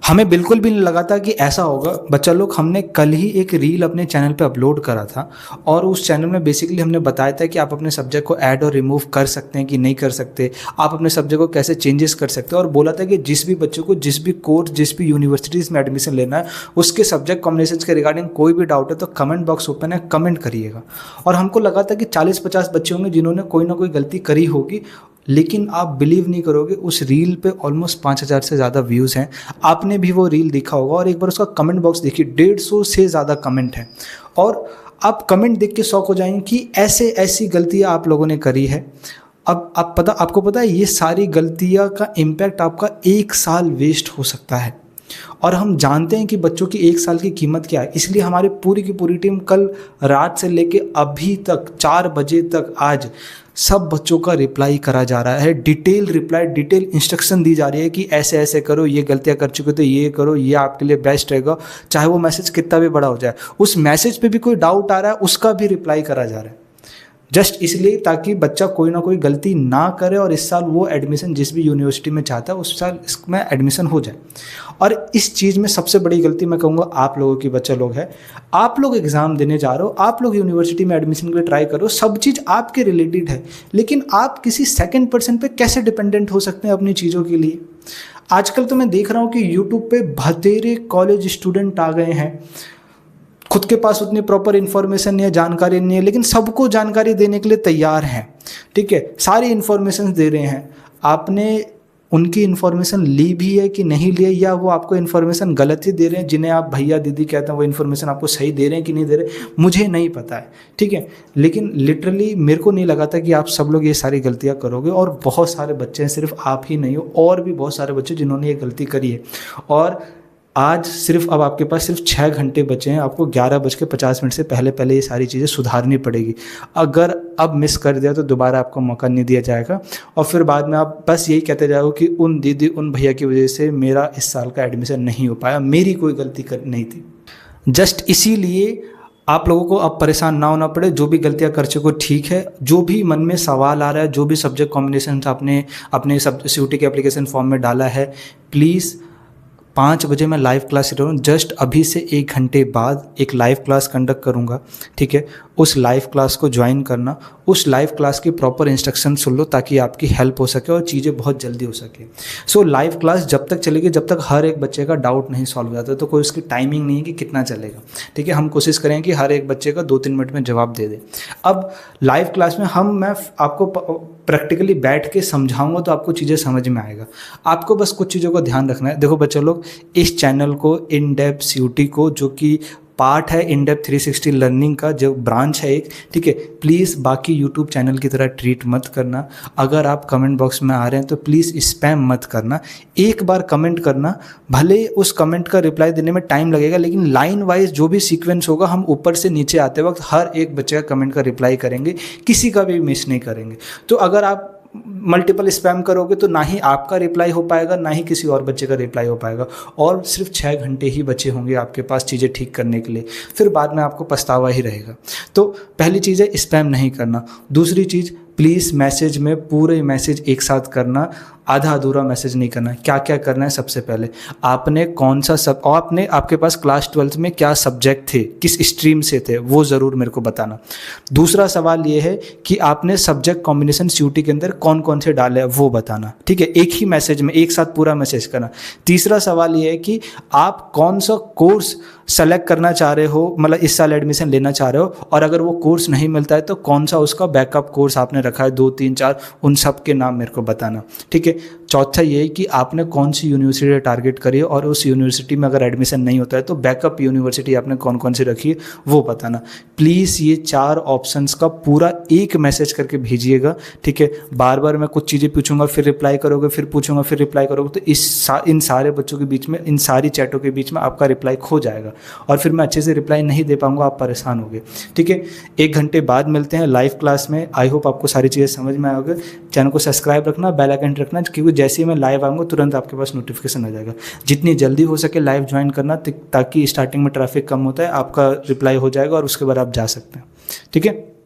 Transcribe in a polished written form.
हमें बिल्कुल भी नहीं लगा था कि ऐसा होगा। बच्चा लोग, हमने कल ही एक रील अपने चैनल पे अपलोड करा था और उस चैनल में बेसिकली हमने बताया था कि आप अपने सब्जेक्ट को ऐड और रिमूव कर सकते हैं कि नहीं कर सकते, आप अपने सब्जेक्ट को कैसे चेंजेस कर सकते हैं, और बोला था कि जिस भी बच्चे को जिस भी कोर्स जिस भी यूनिवर्सिटीज़ में एडमिशन लेना है उसके सब्जेक्ट कॉम्बिनेशन के रिगार्डिंग कोई भी डाउट है तो कमेंट बॉक्स ओपन है, कमेंट करिएगा। और हमको लगा था कि 40-50 बच्चे होंगे जिन्होंने कोई ना कोई गलती करी होगी, लेकिन आप बिलीव नहीं करोगे उस रील पे ऑलमोस्ट 5,000 से ज़्यादा व्यूज़ हैं। आपने भी वो रील देखा होगा और एक बार उसका कमेंट बॉक्स देखिए, 150 से ज़्यादा कमेंट हैं और आप कमेंट देख के शॉक हो जाएंगे कि ऐसे ऐसी गलतियाँ आप लोगों ने करी है। अब आपको पता है ये सारी गलतियाँ का इम्पैक्ट आपका 1 साल वेस्ट हो सकता है, और हम जानते हैं कि बच्चों की 1 साल की कीमत क्या है। इसलिए हमारी पूरी की पूरी टीम कल रात से लेके अभी तक 4 बजे तक आज सब बच्चों का रिप्लाई करा जा रहा है। डिटेल रिप्लाई, डिटेल इंस्ट्रक्शन दी जा रही है कि ऐसे ऐसे करो, ये गलतियां कर चुके तो ये करो, ये आपके लिए बेस्ट रहेगा। चाहे वो मैसेज कितना भी बड़ा हो जाए, उस मैसेज पे भी कोई डाउट आ रहा है उसका भी रिप्लाई करा जा रहा है, जस्ट इसलिए ताकि बच्चा कोई ना कोई गलती ना करे और इस साल वो एडमिशन जिस भी यूनिवर्सिटी में चाहता है उस साल इसमें एडमिशन हो जाए। और इस चीज़ में सबसे बड़ी गलती मैं कहूँगा आप लोगों की, बच्चा लोग है, आप लोग एग्ज़ाम देने जा रहे हो, आप लोग यूनिवर्सिटी में एडमिशन के लिए ट्राई करो, सब चीज़ आपके रिलेटेड है, लेकिन आप किसी सेकेंड पर्सन पे कैसे डिपेंडेंट हो सकते हैं अपनी चीज़ों के लिए। आजकल तो मैं देख रहा हूँ कि यूट्यूब पे बतेरे कॉलेज स्टूडेंट आ गए हैं, खुद के पास उतनी प्रॉपर इन्फॉर्मेशन या जानकारी नहीं है, लेकिन सबको जानकारी देने के लिए तैयार हैं। ठीक है, सारी इन्फॉर्मेशन दे रहे हैं। आपने उनकी इन्फॉर्मेशन ली भी है कि नहीं ली है, या वो आपको इन्फॉर्मेशन गलत ही दे रहे हैं, जिन्हें आप भैया दीदी कहते हैं वो इन्फॉर्मेशन आपको सही दे रहे हैं कि नहीं दे रहे, मुझे नहीं पता है। ठीक है, लेकिन लिटरली मेरे को नहीं लगा था कि आप सब लोग ये सारी गलतियाँ करोगे, और बहुत सारे बच्चे हैं, सिर्फ आप ही नहीं हो, और भी बहुत सारे बच्चे जिन्होंने ये गलती करी है। और आज अब आपके पास सिर्फ 6 घंटे बचे हैं, आपको 11:50 से पहले ये सारी चीज़ें सुधारनी पड़ेगी। अगर अब मिस कर दिया तो दोबारा आपको मौका नहीं दिया जाएगा, और फिर बाद में आप बस यही कहते जाओगे कि उन दीदी उन भैया की वजह से मेरा इस साल का एडमिशन नहीं हो पाया, मेरी कोई गलती नहीं थी। जस्ट इसीलिए आप लोगों को अब परेशान ना होना पड़े। जो भी गलतियां कर चुके ठीक है, जो भी मन में सवाल आ रहा है, जो भी सब्जेक्ट कॉम्बिनेशन आपने अपने CUET के एप्लीकेशन फॉर्म में डाला है, प्लीज़ 5 बजे मैं लाइव क्लास ले रहा हूँ। जस्ट अभी से 1 घंटे बाद एक लाइव क्लास कंडक्ट करूँगा। ठीक है, उस लाइव क्लास को ज्वाइन करना, उस लाइव क्लास की प्रॉपर इंस्ट्रक्शन सुन लो ताकि आपकी हेल्प हो सके और चीज़ें बहुत जल्दी हो सके। सो लाइव क्लास जब तक चलेगी जब तक हर एक बच्चे का डाउट नहीं सॉल्व हो जाता, तो कोई उसकी टाइमिंग नहीं है कि कितना चलेगा। ठीक है, हम कोशिश करें कि हर एक बच्चे का 2-3 मिनट में जवाब दे दें। अब लाइव क्लास में मैं आपको प्रैक्टिकली बैठ के समझाऊंगा तो आपको चीज़ें समझ में आएगा। आपको बस कुछ चीज़ों का ध्यान रखना है। देखो बच्चे लोग, इस चैनल को इन डेप्थ CUET को, जो कि पार्ट है इन डेप्थ 360 लर्निंग का जो ब्रांच है एक, ठीक है, प्लीज़ बाकी यूट्यूब चैनल की तरह ट्रीट मत करना। अगर आप कमेंट बॉक्स में आ रहे हैं तो प्लीज़ स्पैम मत करना। एक बार कमेंट करना, भले उस कमेंट का रिप्लाई देने में टाइम लगेगा, लेकिन लाइन वाइज जो भी सीक्वेंस होगा हम ऊपर से नीचे आते वक्त हर एक बच्चे का कमेंट का रिप्लाई करेंगे, किसी का भी मिस नहीं करेंगे। तो अगर आप मल्टीपल स्पैम करोगे तो ना ही आपका रिप्लाई हो पाएगा, ना ही किसी और बच्चे का रिप्लाई हो पाएगा, और सिर्फ 6 घंटे ही बचे होंगे आपके पास चीज़ें ठीक करने के लिए। फिर बाद में आपको पछतावा ही रहेगा। तो पहली चीज़ है स्पैम नहीं करना। दूसरी चीज़, प्लीज़ मैसेज में पूरे मैसेज एक साथ करना, आधा अधूरा मैसेज नहीं करना। क्या क्या करना है, सबसे पहले आपने कौन सा आपने आपके पास क्लास 12th में क्या सब्जेक्ट थे, किस स्ट्रीम से थे, वो ज़रूर मेरे को बताना। दूसरा सवाल ये है कि आपने सब्जेक्ट कॉम्बिनेशन CUET के अंदर कौन कौन से डाले हैं, वो बताना। ठीक है, एक ही मैसेज में एक साथ पूरा मैसेज करना। तीसरा सवाल ये है कि आप कौन सा कोर्स सेलेक्ट करना चाह रहे हो, मतलब इस साल एडमिशन लेना चाह रहे हो, और अगर वो कोर्स नहीं मिलता है तो कौन सा उसका बैकअप कोर्स आपने रखा है, 2, 3, 4, उन सब के नाम मेरे को बताना। ठीक है, चौथा ये है कि आपने कौन सी यूनिवर्सिटी टारगेट करी है, और उस यूनिवर्सिटी में अगर एडमिशन नहीं होता है तो बैकअप यूनिवर्सिटी आपने कौन कौन सी रखी है वो बताना। प्लीज़ ये 4 ऑप्शंस का पूरा एक मैसेज करके भेजिएगा। ठीक है, बार बार मैं कुछ चीज़ें पूछूंगा, फिर रिप्लाई करोगे, फिर पूछूंगा, फिर रिप्लाई करोगे, तो इन सारे बच्चों के बीच में, इन सारी चैटों के बीच में आपका रिप्लाई खो जाएगा और फिर मैं अच्छे से रिप्लाई नहीं दे पाऊंगा, आप परेशान होगे। ठीक है, 1 घंटे बाद मिलते हैं लाइव क्लास में। आई होप आपको सारी चीज़ें समझ में आएगा। चैनल को सब्सक्राइब रखना, बेल आइकन रखना, क्योंकि जैसे ही मैं लाइव आऊँगा तुरंत आपके पास नोटिफिकेशन आ जाएगा। जितनी जल्दी हो सके लाइव ज्वाइन करना, ताकि स्टार्टिंग में ट्रैफिक कम होता है, आपका रिप्लाई हो जाएगा और उसके बाद आप जा सकते हैं। ठीक है।